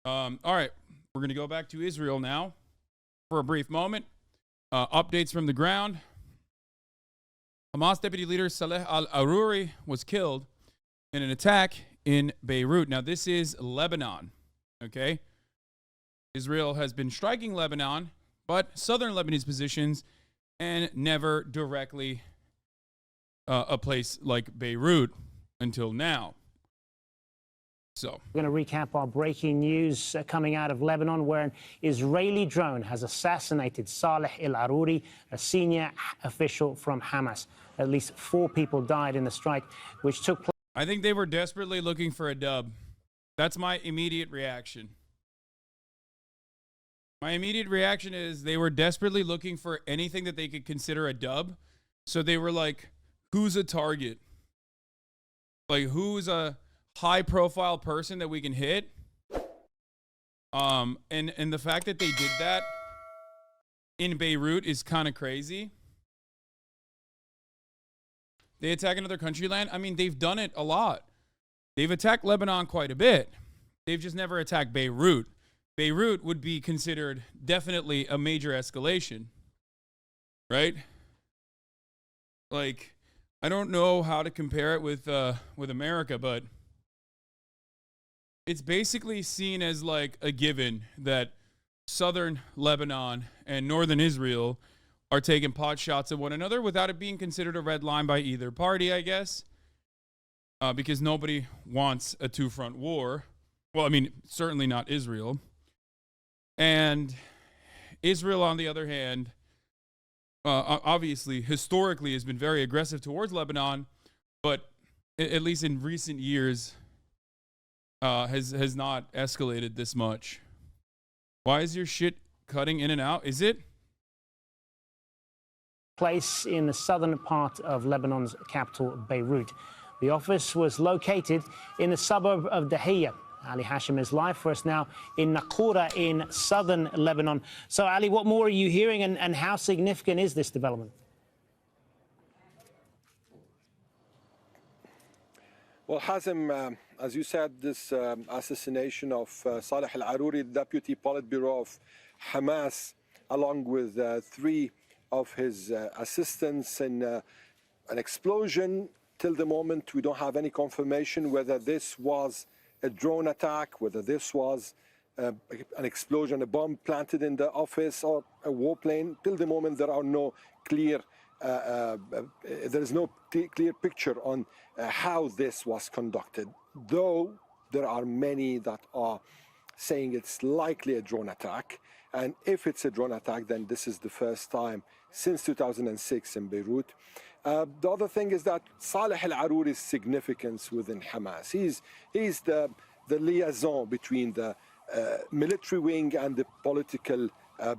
All right, we're going to go back to Israel now for a brief moment. Updates from the ground. Hamas deputy leader Saleh al-Aruri was killed in an attack in Beirut. Now, this is Lebanon, okay? Israel has been striking Lebanon, but southern Lebanese positions, and never directly a place like Beirut until now. So we're going to recap our breaking news coming out of Lebanon, where an Israeli drone has assassinated Saleh al-Aruri, a senior official from Hamas. At least 4 people died in the strike, which took place. I think they were desperately looking for a dub. That's my immediate reaction. My immediate reaction is they were desperately looking for anything that they could consider a dub. So they were like, who's a target? Like, who's a high-profile person that we can hit? And the fact that they did that in Beirut is kind of crazy. They attack another country land. I mean, they've done it a lot. They've attacked Lebanon quite a bit. They've just never attacked Beirut. Beirut would be considered definitely a major escalation, right? Like, I don't know how to compare it with America, but it's basically seen as like a given that southern Lebanon and northern Israel are taking pot shots at one another without it being considered a red line by either party, I guess, because nobody wants a two-front war. Well, I mean, certainly not Israel. And Israel, on the other hand, obviously, historically, has been very aggressive towards Lebanon, but at least in recent years, has not escalated this much. Why is your shit cutting in and out? Is it? Place in the southern part of Lebanon's capital, Beirut. The office was located in the suburb of Dahiyya. Ali Hashim is live for us now in Naqoura in southern Lebanon. So, Ali, what more are you hearing, and how significant is this development? Well, Hazem, as you said, this assassination of Saleh al-Aruri, Deputy Politburo of Hamas, along with 3 of his assistants in an explosion. Till the moment, we don't have any confirmation whether this was a drone attack, whether this was an explosion, a bomb planted in the office, or a warplane. Till the moment, there are no clear, there is no clear picture on how this was conducted, though there are many that are saying it's likely a drone attack. And if it's a drone attack, then this is the first time since 2006 in Beirut. The other thing is that Saleh al-Aruri's significance within Hamas. He's the liaison between the military wing and the political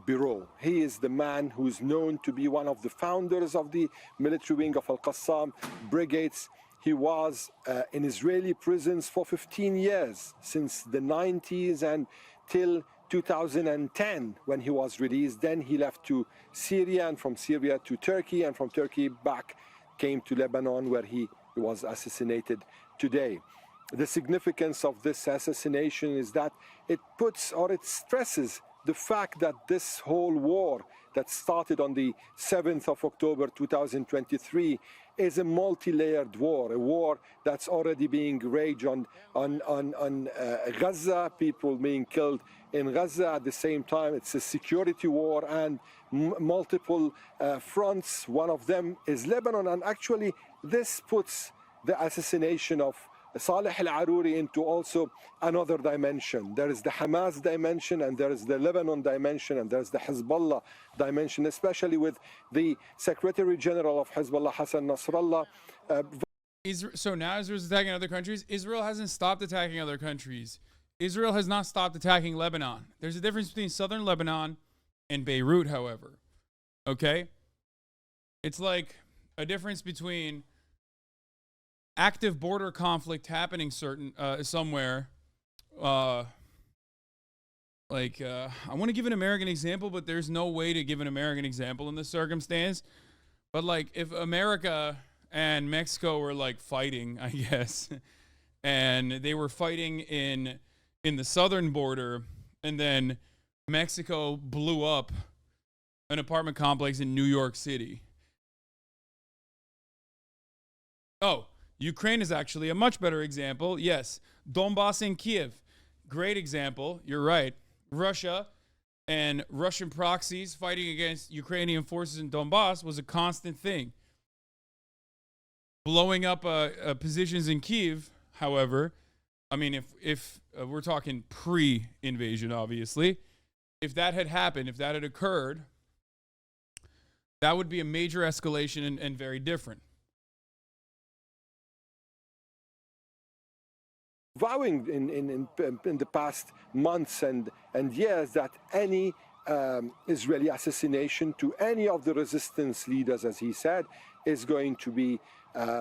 bureau. He is the man who's known to be one of the founders of the military wing of Al-Qassam brigades. He was in Israeli prisons for 15 years, since the 90s and till 2010 when he was released. Then he left to Syria, and from Syria to Turkey, and from Turkey back came to Lebanon, where he was assassinated today. The significance of this assassination is that it puts, or it stresses, the fact that this whole war that started on the 7th of October 2023 is a multi-layered war, a war that's already being raged on Gaza, people being killed in Gaza. At the same time, it's a security war and multiple fronts. One of them is Lebanon, and actually this puts the assassination of Saleh al-Aruri into also another dimension. There is the Hamas dimension, and there is the Lebanon dimension, and there's the Hezbollah dimension, especially with the Secretary General of Hezbollah, Hassan Nasrallah. So now Israel's attacking other countries. Israel hasn't stopped attacking other countries. Israel has not stopped attacking Lebanon. There's a difference between southern Lebanon and Beirut, however. Okay? It's like a difference between active border conflict happening somewhere. I want to give an American example, but there's no way to give an American example in this circumstance. But like, if America and Mexico were like fighting, I guess, and they were fighting in in the southern border, and then Mexico blew up an apartment complex in New York City. Oh, Ukraine is actually a much better example. Yes, Donbass and Kiev, great example. You're right. Russia and Russian proxies fighting against Ukrainian forces in Donbass was a constant thing. Blowing up positions in Kiev, however, I mean, if we're talking pre-invasion, obviously, if that had happened, if that had occurred, that would be a major escalation and very different. Vowing in the past months and years that any Israeli assassination to any of the resistance leaders, as he said, is going to be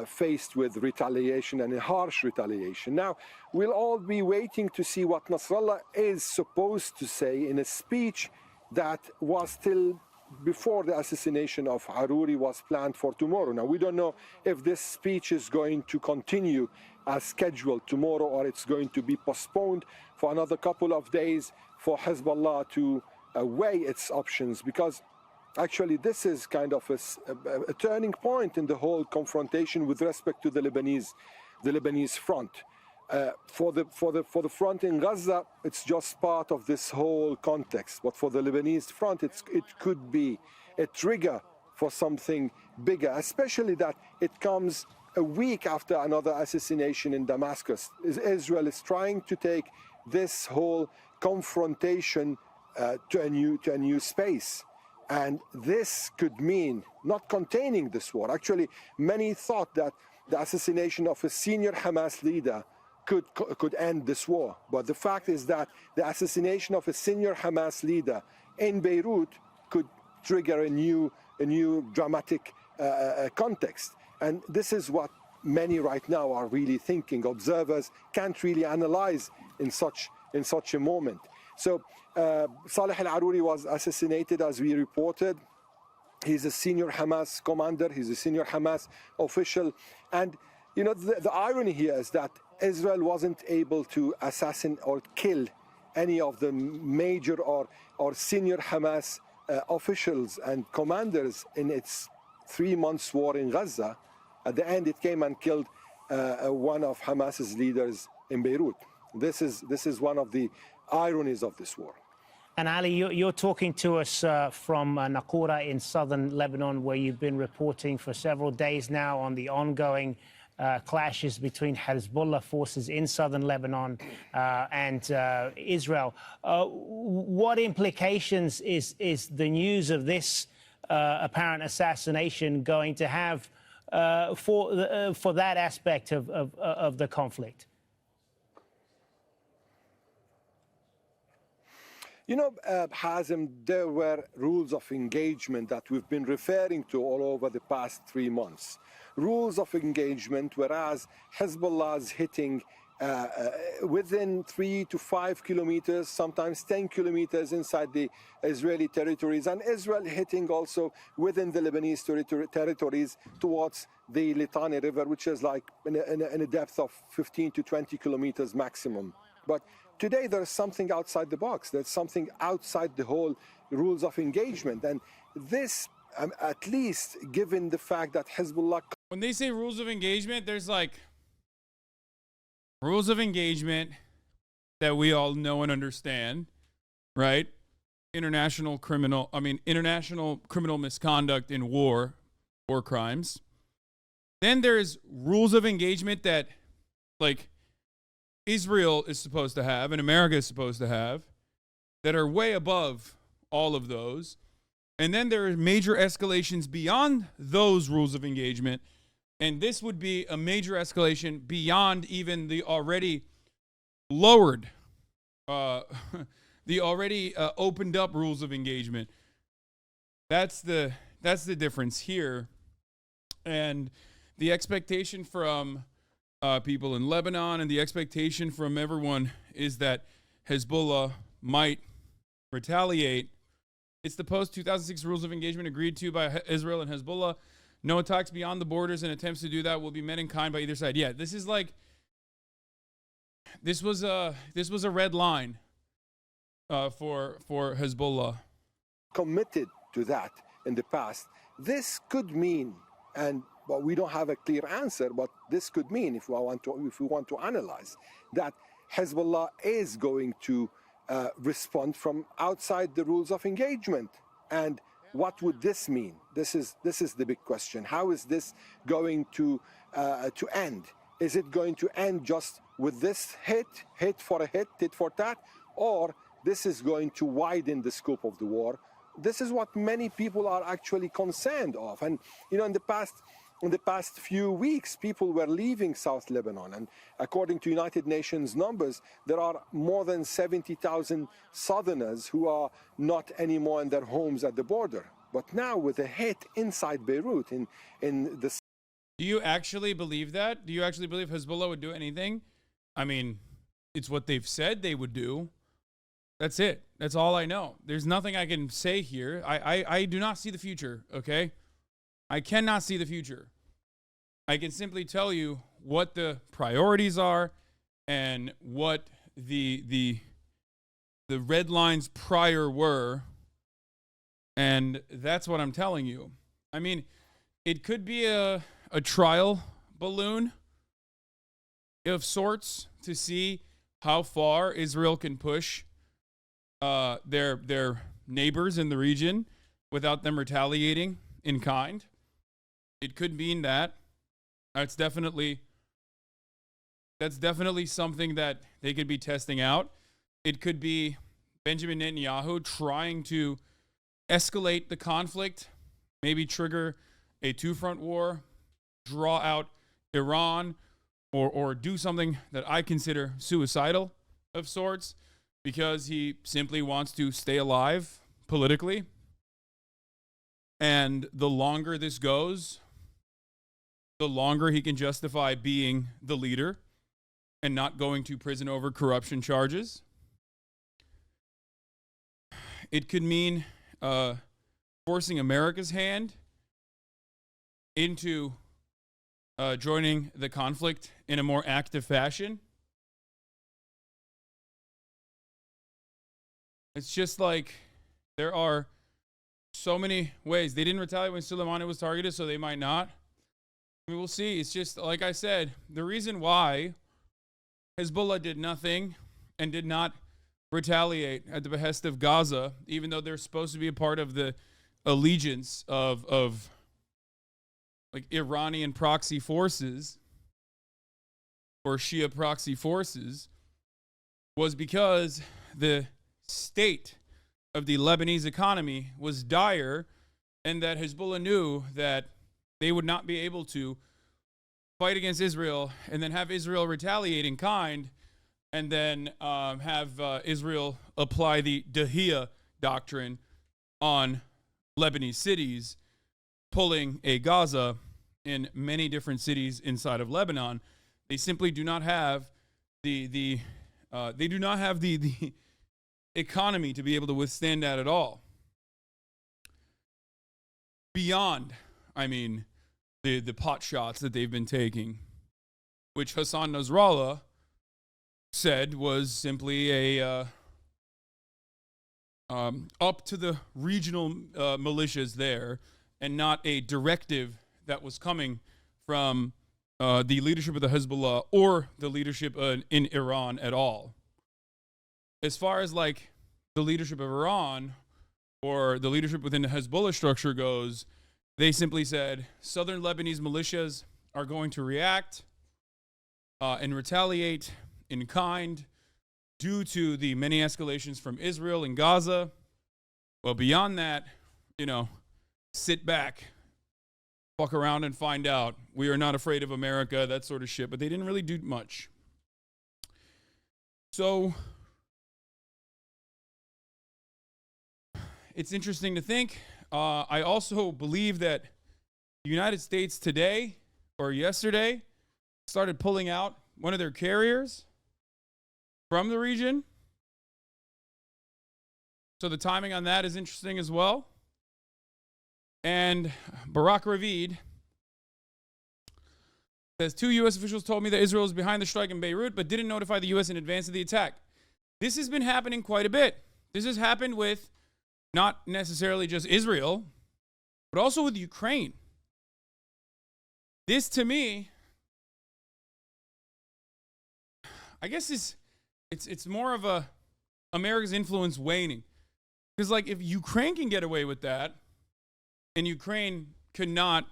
faced with retaliation, and a harsh retaliation. Now, we'll all be waiting to see what Nasrallah is supposed to say in a speech that was still before the assassination of Aruri was planned for tomorrow. Now, we don't know if this speech is going to continue as scheduled tomorrow, or it's going to be postponed for another couple of days for Hezbollah to weigh its options, because actually this is kind of a turning point in the whole confrontation with respect to the Lebanese front. For the front in Gaza, it's just part of this whole context, but for the Lebanese front, it could be a trigger for something bigger, especially that it comes a week after another assassination in Damascus. Israel is trying to take this whole confrontation to a new space. And this could mean not containing this war. Actually, many thought that the assassination of a senior Hamas leader could end this war. But the fact is that the assassination of a senior Hamas leader in Beirut could trigger a new dramatic context. And this is what many right now are really thinking. Observers can't really analyze in such a moment. So Saleh al-Aruri was assassinated, as we reported. He's a senior Hamas commander. He's a senior Hamas official. And, you know, the irony here is that Israel wasn't able to assassinate or kill any of the major or senior Hamas officials and commanders in its 3 months war in Gaza. At the end, it came and killed one of Hamas's leaders in Beirut. This is one of the ironies of this war. And Ali, you're talking to us from Naqoura in southern Lebanon, where you've been reporting for several days now on the ongoing clashes between Hezbollah forces in southern Lebanon and Israel. What implications is the news of this apparent assassination going to have for that aspect of the conflict? You know, Hazem, there were rules of engagement that we've been referring to all over the past 3 months. Rules of engagement, whereas Hezbollah is hitting within 3 to 5 kilometers, sometimes 10 kilometers inside the Israeli territories, and Israel hitting also within the Lebanese territories towards the Litani River, which is like in a depth of 15 to 20 kilometers maximum. But today there's something outside the box. There's something outside the whole rules of engagement. And this, at least given the fact that Hezbollah... When they say rules of engagement, there's like rules of engagement that we all know and understand, right? International criminal misconduct in war crimes. Then there's rules of engagement that, like, Israel is supposed to have and America is supposed to have that are way above all of those. And then there are major escalations beyond those rules of engagement. And this would be a major escalation beyond even the already lowered, the already opened up rules of engagement. That's the difference here. And the expectation from people in Lebanon and the expectation from everyone is that Hezbollah might retaliate. It's the post-2006 rules of engagement agreed to by Israel and Hezbollah. No attacks beyond the borders and attempts to do that will be met in kind by either side. Yeah, this is like, this was a red line for Hezbollah. Committed to that in the past. This could mean, but we don't have a clear answer, but this could mean, if we want to analyze, that Hezbollah is going to respond from outside the rules of engagement. And what would this mean? This is the big question. How is this going to end? Is it going to end just with this hit for a hit, tit for tat, or this is going to widen the scope of the war? This is what many people are actually concerned of. And in the past few weeks, people were leaving South Lebanon, and according to United Nations numbers, there are more than 70,000 Southerners who are not anymore in their homes at the border. But now, with a hit inside Beirut, in the... Do you actually believe that? Do you actually believe Hezbollah would do anything? I mean, it's what they've said they would do. That's it. That's all I know. There's nothing I can say here. I do not see the future, okay? I cannot see the future. I can simply tell you what the priorities are and what the red lines prior were, and that's what I'm telling you. I mean, it could be a trial balloon of sorts to see how far Israel can push their neighbors in the region without them retaliating in kind. It could mean that. That's definitely something that they could be testing out. It could be Benjamin Netanyahu trying to escalate the conflict, maybe trigger a two-front war, draw out Iran, or do something that I consider suicidal of sorts, because he simply wants to stay alive politically. And the longer this goes, the longer he can justify being the leader and not going to prison over corruption charges. It could mean forcing America's hand into joining the conflict in a more active fashion. It's just like there are so many ways. They didn't retaliate when Soleimani was targeted, so they might not. I mean, we'll see. It's just, like I said, the reason why Hezbollah did nothing and did not retaliate at the behest of Gaza, even though they're supposed to be a part of the allegiance of like Iranian proxy forces or Shia proxy forces, was because the state of the Lebanese economy was dire, and that Hezbollah knew that they would not be able to fight against Israel and then have Israel retaliate in kind, and then have Israel apply the Dahiyya doctrine on Lebanese cities, pulling a Gaza in many different cities inside of Lebanon. They simply do not have the economy to be able to withstand that at all. Beyond, I mean, the pot shots that they've been taking, which Hassan Nasrallah said was simply a up to the regional militias there, and not a directive that was coming from the leadership of the Hezbollah or the leadership in Iran at all. As far as like the leadership of Iran or the leadership within the Hezbollah structure goes, they simply said southern Lebanese militias are going to react and retaliate in kind due to the many escalations from Israel and Gaza. Well, beyond that, sit back, fuck around and find out. We are not afraid of America, that sort of shit. But they didn't really do much. So it's interesting to think. I also believe that the United States today or yesterday started pulling out one of their carriers from the region. So the timing on that is interesting as well. And Barak Ravid Says 2 U.S. officials told me that Israel is behind the strike in Beirut, but didn't notify the U.S. in advance of the attack. This has been happening quite a bit. This has happened with not necessarily just Israel, but also with Ukraine. This, to me, I guess it's more of a America's influence waning. Because, like, if Ukraine can get away with that, and Ukraine cannot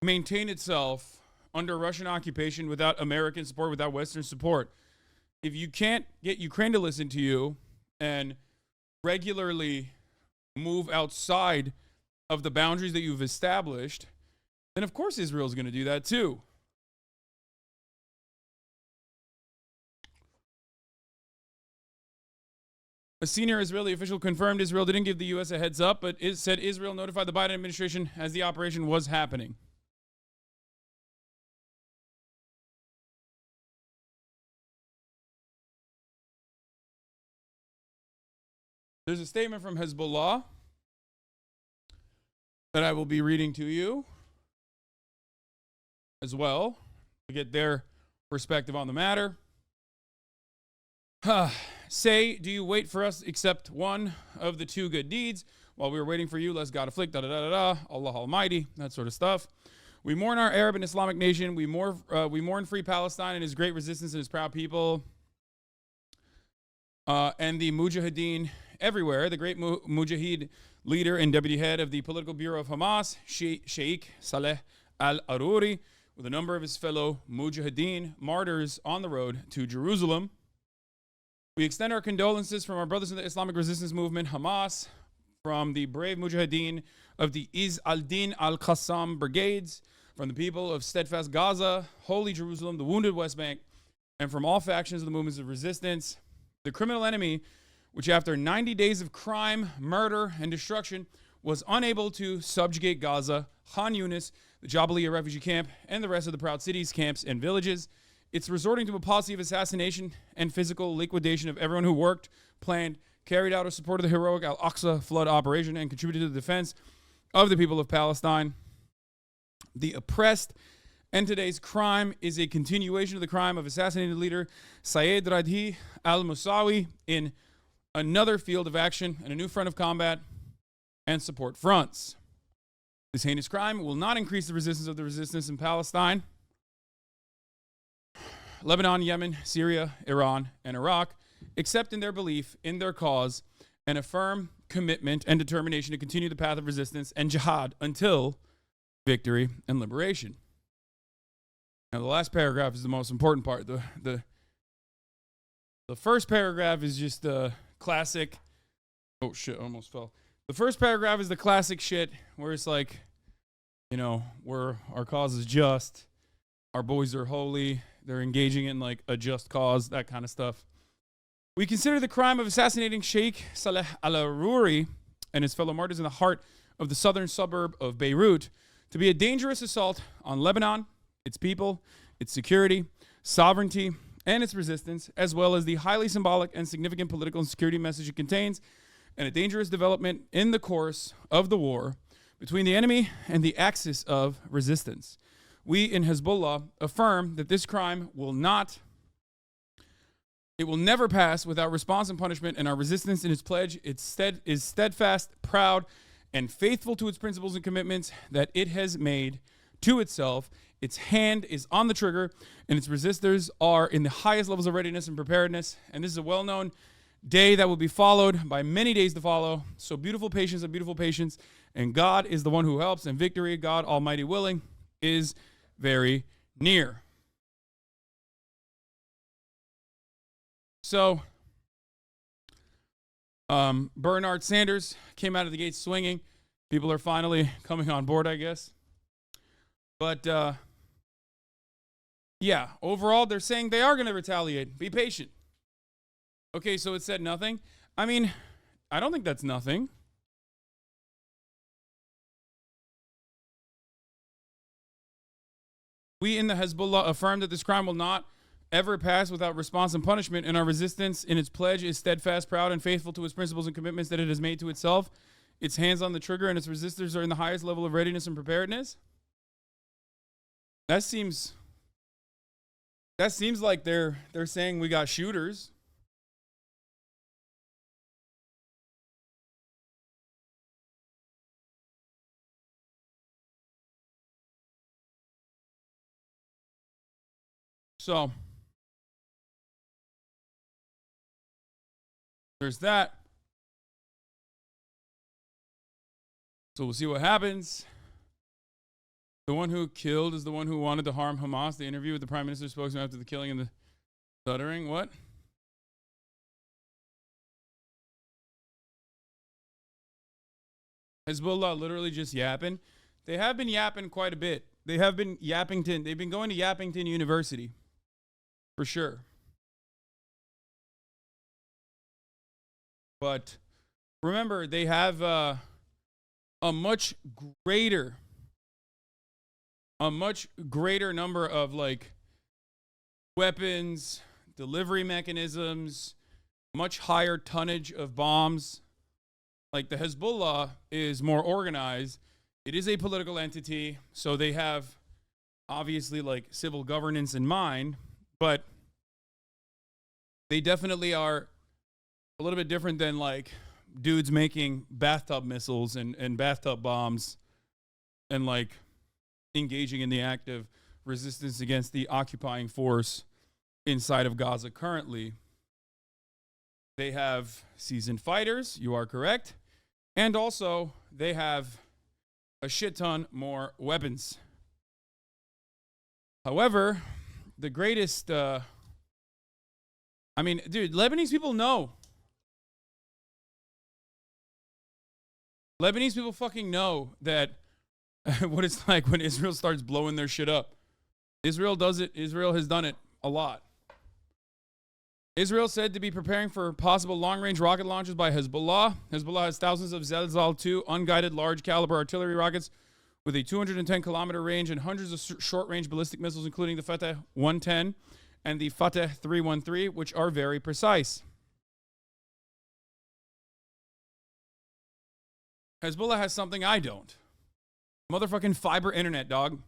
maintain itself under Russian occupation without American support, without Western support, if you can't get Ukraine to listen to you and regularly move outside of the boundaries that you've established, then of course Israel's going to do that too. A senior Israeli official confirmed Israel didn't give the U.S. a heads up, but it said Israel notified the Biden administration as the operation was happening. There's a statement from Hezbollah that I will be reading to you as well to get their perspective on the matter. Say, do you wait for us except one of the 2 good deeds? While we were waiting for you, lest God afflict, Allah Almighty, that sort of stuff. We mourn our Arab and Islamic nation. We mourn free Palestine and his great resistance and his proud people. And the Mujahideen everywhere. The great Mujahid leader and deputy head of the political bureau of Hamas, Sheikh Saleh al-Aruri, with a number of his fellow Mujahideen martyrs on the road to Jerusalem. We extend our condolences from our brothers in the Islamic resistance movement, Hamas, from the brave Mujahideen of the Izz al-Din al-Qassam brigades, from the people of steadfast Gaza, Holy Jerusalem, the wounded West Bank, and from all factions of the movements of resistance. The criminal enemy, which after 90 days of crime, murder, and destruction, was unable to subjugate Gaza, Khan Yunis, the Jabalia refugee camp, and the rest of the proud cities, camps, and villages. It's resorting to a policy of assassination and physical liquidation of everyone who worked, planned, carried out, or supported the heroic Al-Aqsa flood operation and contributed to the defense of the people of Palestine, the oppressed. And today's crime is a continuation of the crime of assassinated leader Sayed Radhi al-Musawi in another field of action and a new front of combat and support fronts. This heinous crime will not increase the resistance of the resistance in Palestine, Lebanon, Yemen, Syria, Iran, and Iraq, except in their belief in their cause and a firm commitment and determination to continue the path of resistance and jihad until victory and liberation. Now, the last paragraph is the most important part. The first paragraph is just the classic. Oh shit! Almost fell. The first paragraph is the classic shit where it's like, where our cause is just, our boys are holy, they're engaging in like a just cause, that kind of stuff. We consider the crime of assassinating Sheikh Saleh al-Aruri and his fellow martyrs in the heart of the southern suburb of Beirut to be a dangerous assault on Lebanon, its people, its security, sovereignty, and its resistance, as well as the highly symbolic and significant political and security message it contains, and a dangerous development in the course of the war between the enemy and the axis of resistance. We in Hezbollah affirm that this crime will never pass without response and punishment, and our resistance in its pledge is steadfast, proud, and faithful to its principles and commitments that it has made to itself. Its hand is on the trigger, and its resistors are in the highest levels of readiness and preparedness. And this is a well-known day that will be followed by many days to follow. So beautiful patience and beautiful patience. And God is the one who helps, and victory, God Almighty willing, is very near. So, Bernard Sanders came out of the gate swinging. People are finally coming on board, I guess. But, yeah, overall, they're saying they are going to retaliate. Be patient. Okay, so it said nothing. I mean, I don't think that's nothing. We in the Hezbollah affirm that this crime will not ever pass without response and punishment, and our resistance in its pledge is steadfast, proud, and faithful to its principles and commitments that it has made to itself. Its hands on the trigger and its resistors are in the highest level of readiness and preparedness. That seems like they're saying we got shooters. So there's that. So we'll see what happens. The one who killed is the one who wanted to harm Hamas. The interview with the prime minister's spokesman after the killing and the stuttering. What? Hezbollah literally just yapping. They have been yapping quite a bit. They have been Yappington. They've been going to Yappington University. For sure. But remember, they have a much greater number of like weapons, delivery mechanisms, much higher tonnage of bombs. Like the Hezbollah is more organized. It is a political entity, so they have obviously like civil governance in mind, but they definitely are a little bit different than like dudes making bathtub missiles and bathtub bombs and like engaging in the active resistance against the occupying force inside of Gaza currently. They have seasoned fighters, you are correct. And also, they have a shit ton more weapons. However, the greatest, dude, Lebanese people know. Lebanese people fucking know that what it's like when Israel starts blowing their shit up. Israel does it. Israel has done it a lot. Israel said to be preparing for possible long-range rocket launches by Hezbollah. Hezbollah has thousands of Zelzal-2 unguided large-caliber artillery rockets with a 210-kilometer range and hundreds of short-range ballistic missiles, including the Fateh 110 and the Fateh 313, which are very precise. Hezbollah has something I don't. Motherfucking fiber internet, dog.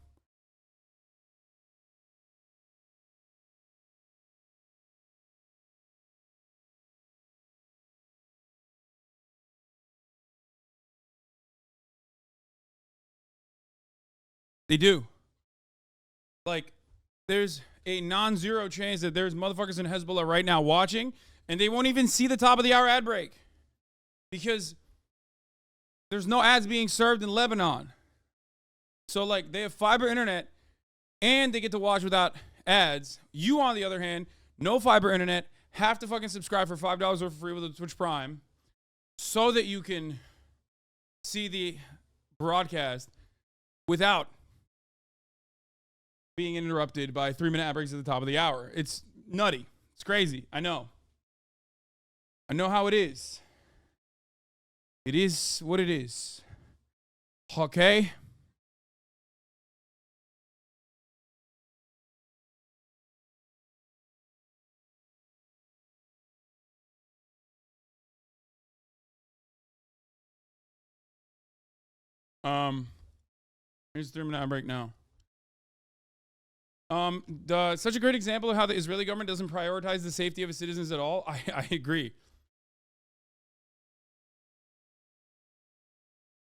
They do. Like, there's a non-zero chance that there's motherfuckers in Hezbollah right now watching, and they won't even see the top of the hour ad break. Because there's no ads being served in Lebanon. So, like, they have fiber internet, and they get to watch without ads. You, on the other hand, no fiber internet, have to fucking subscribe for $5 or for free with a Twitch Prime so that you can see the broadcast without being interrupted by 3-minute ad breaks at the top of the hour. It's nutty. It's crazy. I know. I know how it is. It is what it is. Okay? Here's the 3-minute ad break now. Such a great example of how the Israeli government doesn't prioritize the safety of its citizens at all. I agree.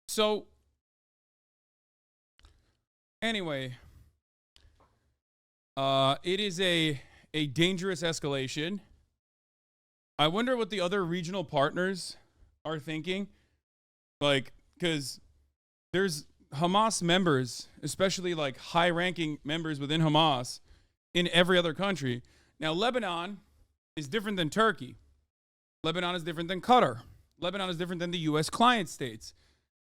So, anyway, it is a dangerous escalation. I wonder what the other regional partners are thinking. Like, because there's Hamas members, especially like high-ranking members within Hamas in every other country. Now, Lebanon is different than Turkey. Lebanon is different than Qatar. Lebanon is different than the U.S. client states.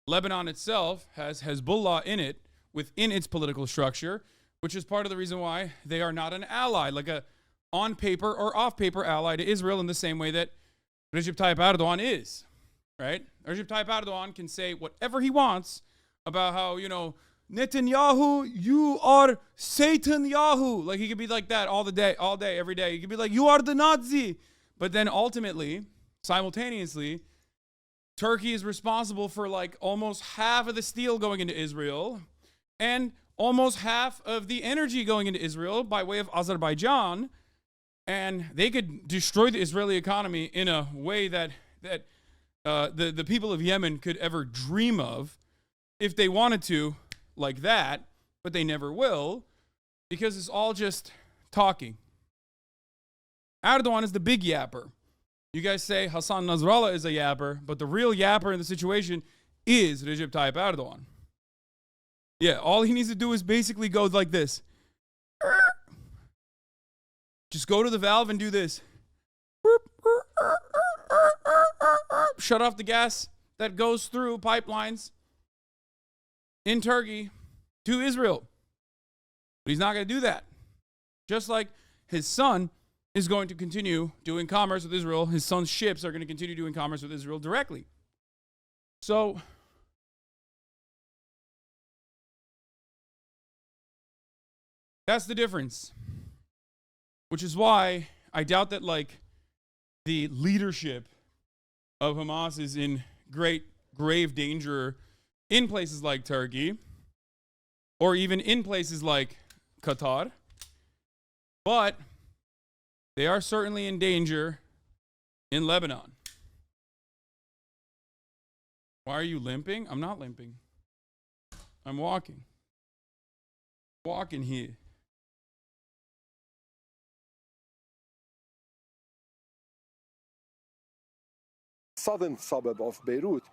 Lebanon itself has Hezbollah in it within its political structure, which is part of the reason why they are not an ally, like a on-paper or off-paper ally to Israel in the same way that Recep Tayyip Erdogan is, right? Recep Tayyip Erdogan can say whatever he wants about how, Netanyahu, you are Satan Yahoo. Like, he could be like that all day, every day. He could be like, you are the Nazi. But then ultimately, simultaneously, Turkey is responsible for like almost half of the steel going into Israel and almost half of the energy going into Israel by way of Azerbaijan, and they could destroy the Israeli economy in a way that the people of Yemen could ever dream of if they wanted to, like that, but they never will, because it's all just talking. Erdogan is the big yapper. You guys say Hassan Nasrallah is a yapper, but the real yapper in the situation is Recep Tayyip Erdogan. Yeah, all he needs to do is basically go like this. Just go to the valve and do this. Shut off the gas that goes through pipelines in Turkey to Israel. But he's not going to do that. Just like his son is going to continue doing commerce with Israel. His son's ships are going to continue doing commerce with Israel directly. So that's the difference. Which is why I doubt that like the leadership of Hamas is in grave danger in places like Turkey or even in places like Qatar. But they are certainly in danger in Lebanon. Why are you limping? I'm not limping. I'm walking. Walking here. Southern suburb of Beirut.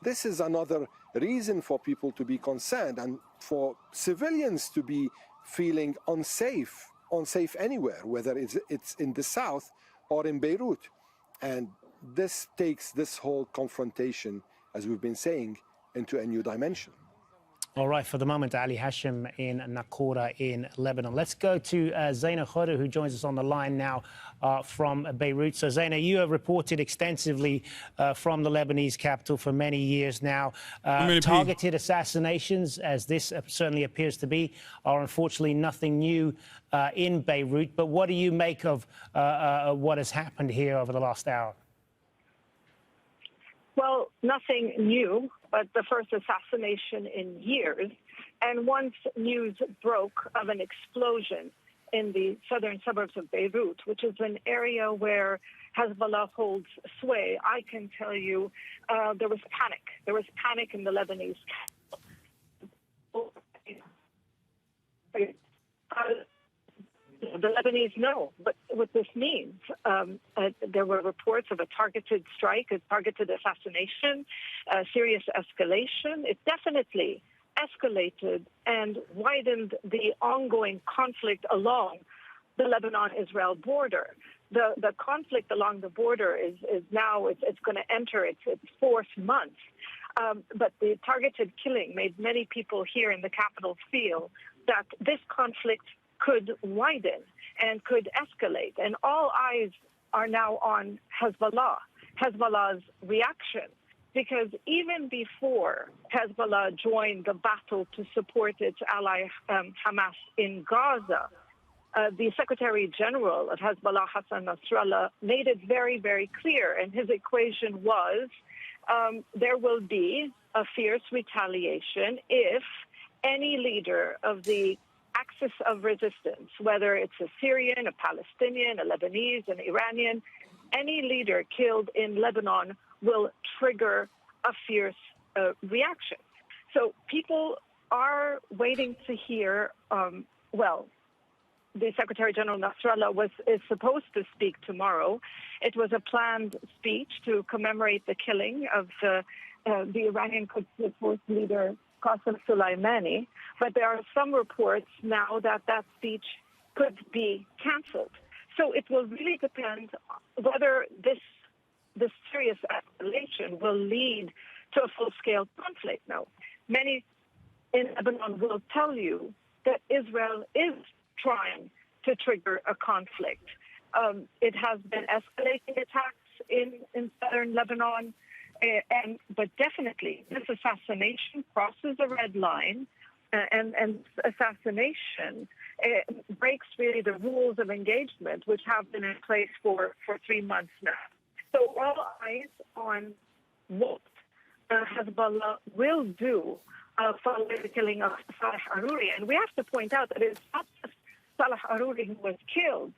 This is another reason for people to be concerned and for civilians to be feeling unsafe anywhere, whether it's in the south or in Beirut. And this takes this whole confrontation, as we've been saying, into a new dimension. All right, for the moment, Ali Hashim in Naqoura in Lebanon. Let's go to Zaina Khoda, who joins us on the line now from Beirut. So, Zaina, you have reported extensively from the Lebanese capital for many years now. Targeted assassinations, as this certainly appears to be, are unfortunately nothing new in Beirut. But what do you make of what has happened here over the last hour? Well, nothing new, but the first assassination in years. And once news broke of an explosion in the southern suburbs of Beirut, which is an area where Hezbollah holds sway, I can tell you there was panic. There was panic in the Lebanese capital. The Lebanese know what this means. There were reports of a targeted strike, a targeted assassination, a serious escalation. It definitely escalated and widened the ongoing conflict along the Lebanon-Israel border. The conflict along the border is now, it's going to enter its fourth month. But the targeted killing made many people here in the capital feel that this conflict could widen and could escalate. And all eyes are now on Hezbollah's reaction. Because even before Hezbollah joined the battle to support its ally Hamas in Gaza, the Secretary General of Hezbollah, Hassan Nasrallah, made it very, very clear. And his equation was there will be a fierce retaliation if any leader of the axis of resistance, whether it's a Syrian, a Palestinian, a Lebanese, an Iranian, any leader killed in Lebanon will trigger a fierce reaction. So people are waiting to hear, the Secretary General Nasrallah is supposed to speak tomorrow. It was a planned speech to commemorate the killing of the Iranian Quds Force leader Qasem Soleimani, but there are some reports now that speech could be canceled. So it will really depend whether this serious escalation will lead to a full-scale conflict. Now, many in Lebanon will tell you that Israel is trying to trigger a conflict. It has been escalating attacks in southern Lebanon, but definitely this assassination crosses a red line, and assassination breaks really the rules of engagement, which have been in place for 3 months now. So all eyes on what Hezbollah will do following the killing of Saleh Aruri. And we have to point out that it's not just Saleh Aruri who was killed.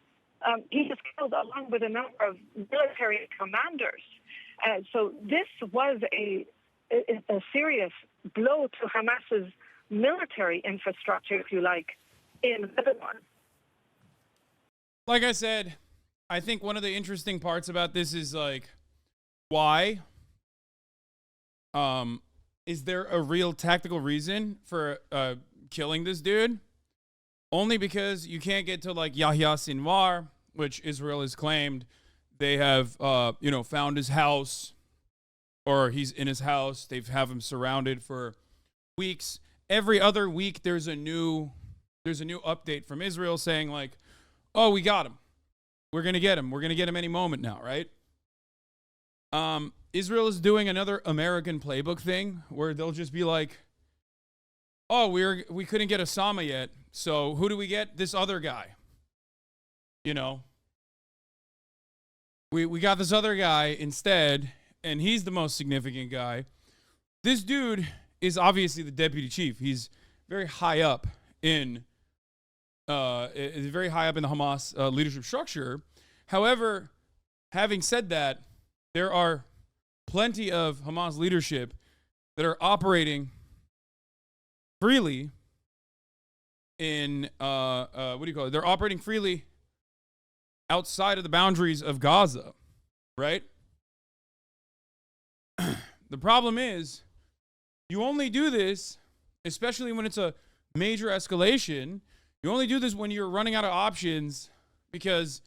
He was killed along with a number of military commanders. So this was a serious blow to Hamas's military infrastructure, if you like, in Lebanon. Like I said, I think one of the interesting parts about this is like, why? Is there a real tactical reason for killing this dude? Only because you can't get to like Yahya Sinwar, which Israel has claimed they have, found his house, or he's in his house. They have him surrounded for weeks. Every other week, there's a new update from Israel saying like, "Oh, we got him. We're gonna get him. We're gonna get him any moment now, right?" Israel is doing another American playbook thing where they'll just be like, "Oh, we couldn't get Osama yet, so who do we get? This other guy. You know, we got this other guy instead, and he's the most significant guy. This dude is obviously the deputy chief. He's very high up in the Hamas leadership structure. However, having said that, there are plenty of Hamas leadership that are operating freely in They're operating freely outside of the boundaries of Gaza, right? The problem is, you only do this, especially when it's a major escalation, you only do this when you're running out of options because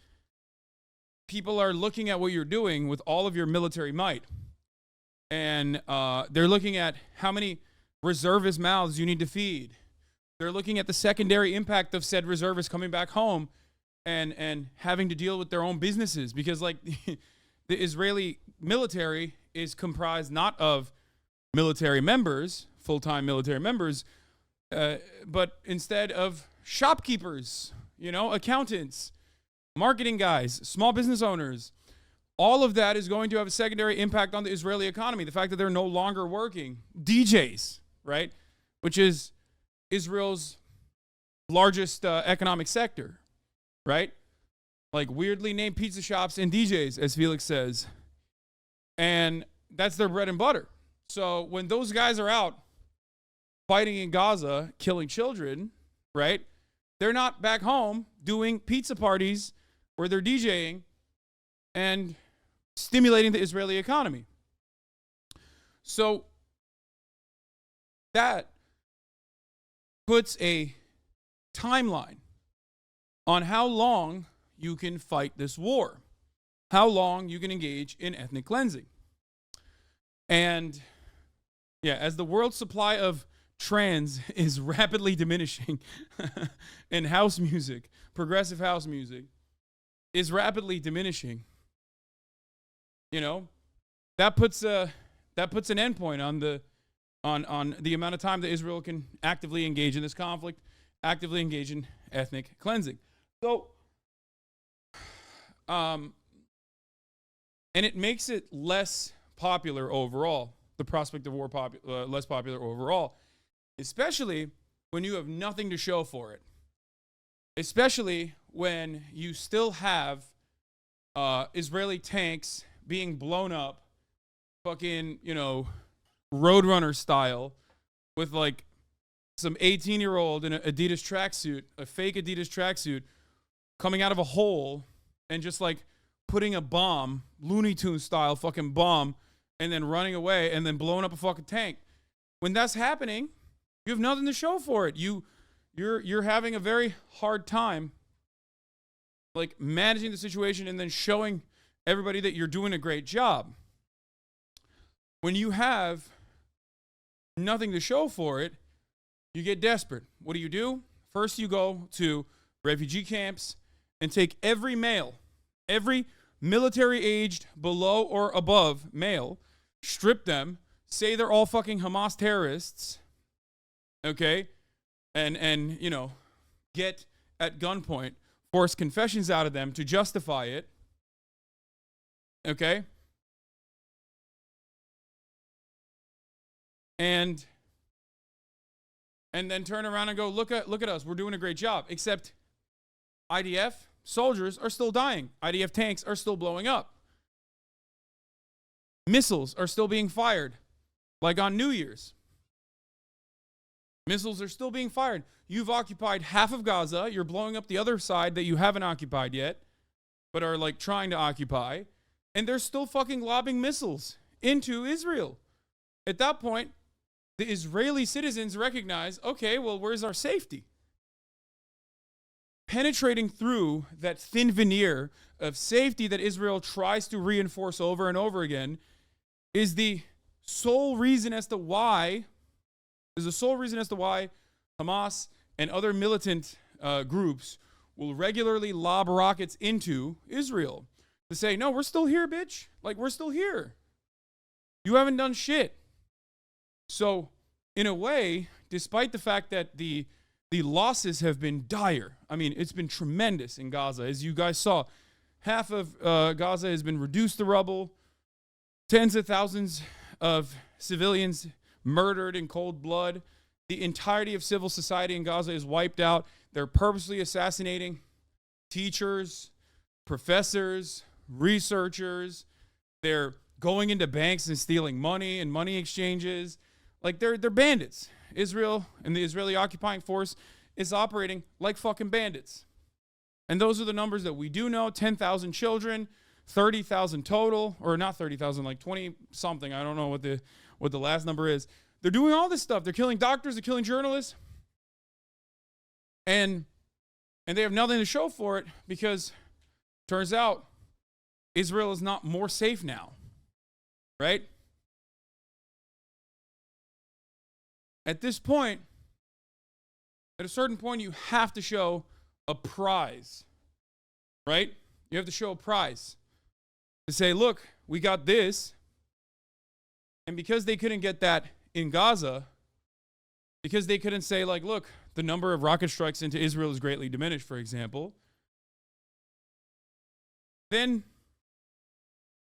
people are looking at what you're doing with all of your military might. And they're looking at how many reservist mouths you need to feed. They're looking at the secondary impact of said reservists coming back home and having to deal with their own businesses. Because like the Israeli military is comprised not of military members, full-time military members, but instead of shopkeepers, accountants, marketing guys, small business owners. All of that is going to have a secondary impact on the Israeli economy. The fact that they're no longer working. DJs, right? Which is Israel's largest economic sector, right? Like weirdly named pizza shops and DJs, as Felix says. And that's their bread and butter. So when those guys are out fighting in Gaza, killing children, right? They're not back home doing pizza parties where they're DJing and stimulating the Israeli economy. So that puts a timeline on how long you can fight this war, how long you can engage in ethnic cleansing. And yeah, as the world's supply of trans is rapidly diminishing and house music, progressive house music is rapidly diminishing, that puts an endpoint on the amount of time that Israel can actively engage in this conflict, actively engage in ethnic cleansing. So, and it makes it less popular overall. The prospect of war less popular overall, especially when you have nothing to show for it. Especially when you still have Israeli tanks being blown up, fucking, Roadrunner style, with like some 18-year-old in an Adidas tracksuit, a fake Adidas tracksuit, coming out of a hole and just like putting a bomb, Looney Tunes style fucking bomb, and then running away and then blowing up a fucking tank. When that's happening, you have nothing to show for it. You're having a very hard time like managing the situation and then showing everybody that you're doing a great job. When you have nothing to show for it, you get desperate. What do? First, you go to refugee camps and take every male, every military-aged below or above male, strip them, say they're all fucking Hamas terrorists, okay, and get at gunpoint, force confessions out of them to justify it, okay? And and then turn around and go, look at us, we're doing a great job. Except IDF soldiers are still dying. IDF tanks are still blowing up. Missiles are still being fired, like on New Year's. Missiles are still being fired. You've occupied half of Gaza. You're blowing up the other side that you haven't occupied yet, but are like trying to occupy. And they're still fucking lobbing missiles into Israel. At that point, the Israeli citizens recognize, okay, well, where's our safety? Penetrating through that thin veneer of safety that Israel tries to reinforce over and over again is the sole reason as to why Hamas and other militant groups will regularly lob rockets into Israel to say, no, we're still here, bitch. Like, we're still here. You haven't done shit. So, in a way, despite the fact that the losses have been dire, I mean, it's been tremendous in Gaza. As you guys saw, half of Gaza has been reduced to rubble. Tens of thousands of civilians murdered in cold blood. The entirety of civil society in Gaza is wiped out. They're purposely assassinating teachers, professors, researchers. They're going into banks and stealing money and money exchanges. Like, they're bandits. Israel and the Israeli occupying force is operating like fucking bandits. And those are the numbers that we do know. 10,000 children, 30,000 total, or not 30,000, like 20 something. I don't know what the last number is. They're doing all this stuff. They're killing doctors, they're killing journalists. And they have nothing to show for it because turns out Israel is not more safe now. Right? At this point, at a certain point, you have to show a prize. Right? You have to show a prize. To say, look, we got this. And because they couldn't get that in Gaza, because they couldn't say, like, look, the number of rocket strikes into Israel is greatly diminished, for example, then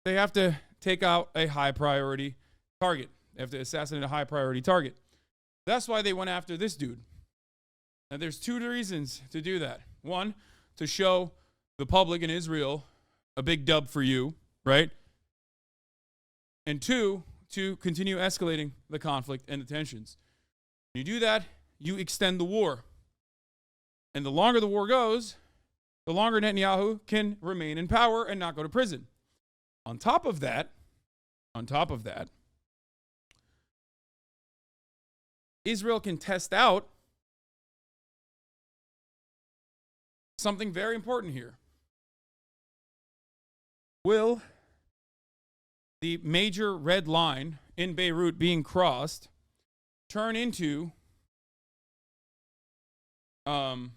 they have to take out a high priority target. They have to assassinate a high priority target. That's why they went after this dude. And there's two reasons to do that. One, to show the public in Israel a big dub for you, right? And two, to continue escalating the conflict and the tensions. When you do that, you extend the war. And the longer the war goes, the longer Netanyahu can remain in power and not go to prison. On top of that, Israel can test out something very important here. Will the major red line in Beirut being crossed turn into will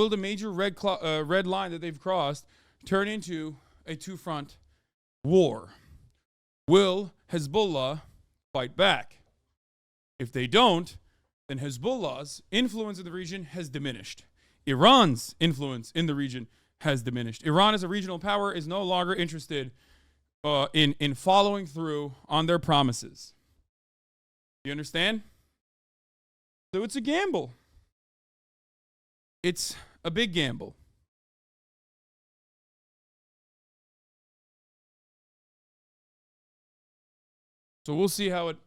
the major red line that they've crossed turn into a two-front war? Will Hezbollah fight back? If they don't, then Hezbollah's influence in the region has diminished. Iran's influence in the region has diminished. Iran as a regional power is no longer interested in following through on their promises. You understand? So it's a gamble. It's a big gamble. So we'll see how it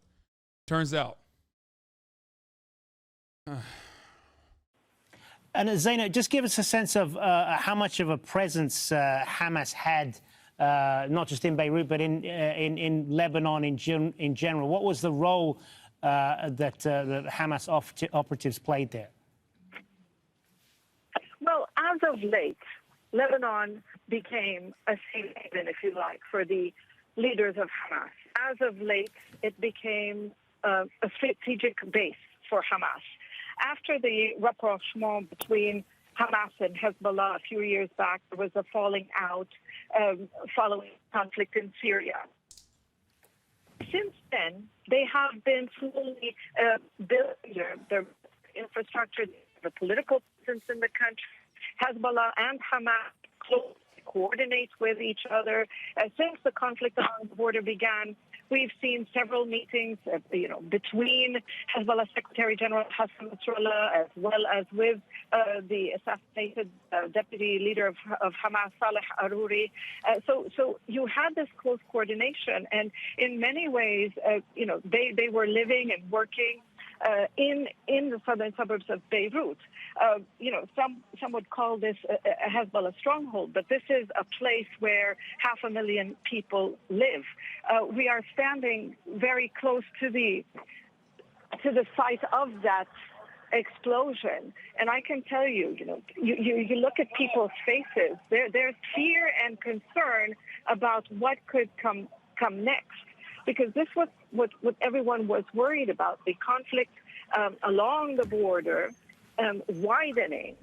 turns out. And Zaina, just give us a sense of how much of a presence Hamas had, not just in Beirut, but in Lebanon in general. What was the role that the Hamas operatives played there? Well, as of late, Lebanon became a safe haven, if you like, for the leaders of Hamas. As of late, it became a strategic base for Hamas. After the rapprochement between Hamas and Hezbollah a few years back, there was a falling out following conflict in Syria. Since then, they have been slowly building their infrastructure, the political presence in the country. Hezbollah and Hamas closely coordinate with each other. Since the conflict on the border began, We've seen several meetings, between Hezbollah Secretary General Hassan Nasrallah as well as with the assassinated deputy leader of Hamas, Saleh Aruri. So you had this close coordination, and in many ways, they were living and working in the southern suburbs of Beirut. Some would call this a Hezbollah stronghold, but this is a place where 500,000 people live. We are standing very close to the site of that explosion, and I can tell you, you look at people's faces. There's fear and concern about what could come next, because this was what everyone was worried about: the conflict along the border widening,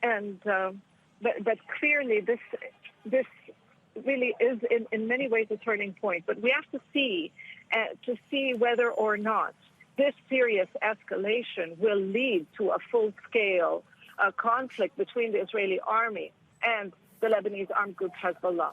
and but clearly this really is in many ways a turning point. But we have to see whether or not this serious escalation will lead to a full-scale conflict between the Israeli army and the Lebanese armed group Hezbollah.